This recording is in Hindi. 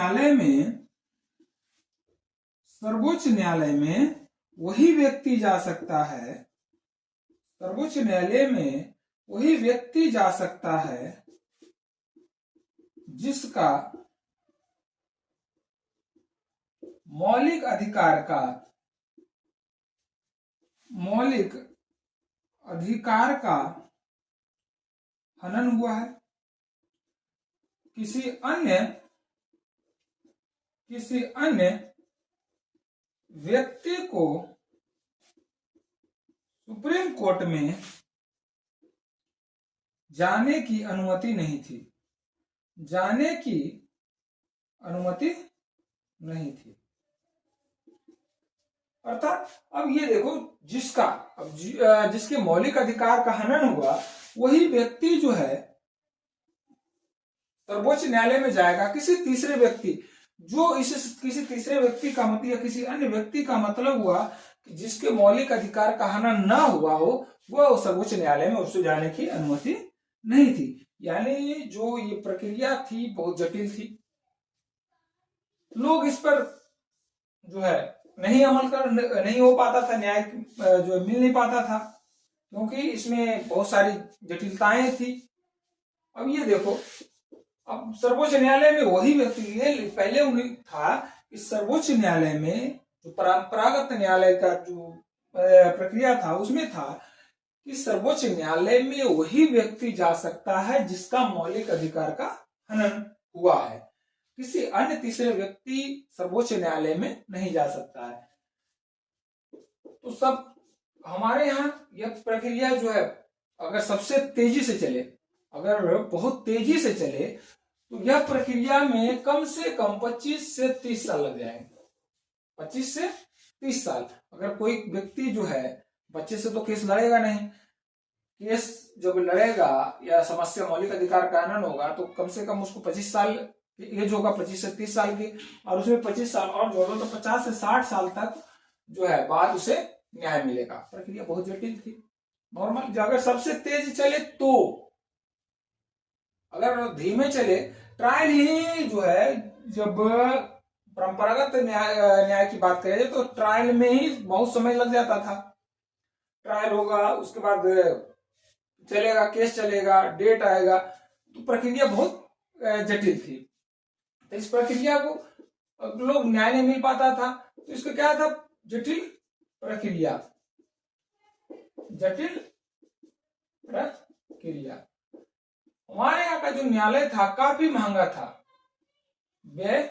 न्यायालय में सर्वोच्च न्यायालय में वही व्यक्ति जा सकता है, सर्वोच्च न्यायालय में वही व्यक्ति जा सकता है जिसका मौलिक अधिकार का हनन हुआ है। किसी अन्य व्यक्ति को सुप्रीम कोर्ट में जाने की अनुमति नहीं थी, जाने की अनुमति नहीं थी। अर्थात अब ये देखो, जिसके मौलिक अधिकार का हनन हुआ वही व्यक्ति जो है सर्वोच्च न्यायालय में जाएगा। किसी तीसरे व्यक्ति किसी तीसरे व्यक्ति का मतलब या किसी अन्य व्यक्ति का मतलब हुआ कि जिसके मौलिक अधिकार का हनन न हुआ हो, वह सर्वोच्च न्यायालय में उससे जाने की अनुमति नहीं थी। यानी जो ये प्रक्रिया थी बहुत जटिल थी, लोग इस पर जो है नहीं हो पाता था, न्याय जो मिल नहीं पाता था, क्योंकि इसमें बहुत सारी जटिलताएं थी। अब ये देखो, अब सर्वोच्च न्यायालय में वही व्यक्ति, पहले उन्हें था कि सर्वोच्च न्यायालय में जो परंपरागत न्यायालय का जो प्रक्रिया था उसमें था कि सर्वोच्च न्यायालय में वही व्यक्ति जा सकता है जिसका मौलिक अधिकार का हनन हुआ है, किसी अन्य तीसरे व्यक्ति सर्वोच्च न्यायालय में नहीं जा सकता है। तो सब हमारे यहाँ यह प्रक्रिया जो है अगर सबसे तेजी से चले, अगर बहुत तेजी से चले तो यह प्रक्रिया में कम से कम 25 से 30 साल लग जाएंगे। 25 से 30 साल। अगर कोई व्यक्ति जो है, बच्चे से तो केस लड़ेगा नहीं, केस जब लड़ेगा या समस्या मौलिक अधिकार का हनन होगा तो कम से कम उसको 25 साल की एज होगा, 25 से 30 साल की, और उसमें 25 साल और जोड़ो तो 50 से 60 साल तक जो है बाद उसे न्याय मिलेगा। प्रक्रिया बहुत जटिल थी। नॉर्मल अगर सबसे तेज चले तो, अगर धीमे चले, ट्रायल ही जो है, जब परंपरागत न्याय की बात करें तो ट्रायल में ही बहुत समय लग जाता था। ट्रायल होगा, उसके बाद चलेगा, केस चलेगा, डेट आएगा, तो प्रक्रिया बहुत जटिल थी। तो इस प्रक्रिया को लोग न्याय नहीं मिल पाता था, तो इसका क्या था, जटिल प्रक्रिया, जटिल प्रक्रिया। हमारे यहाँ का जो न्यायालय था काफी महंगा था, व्यय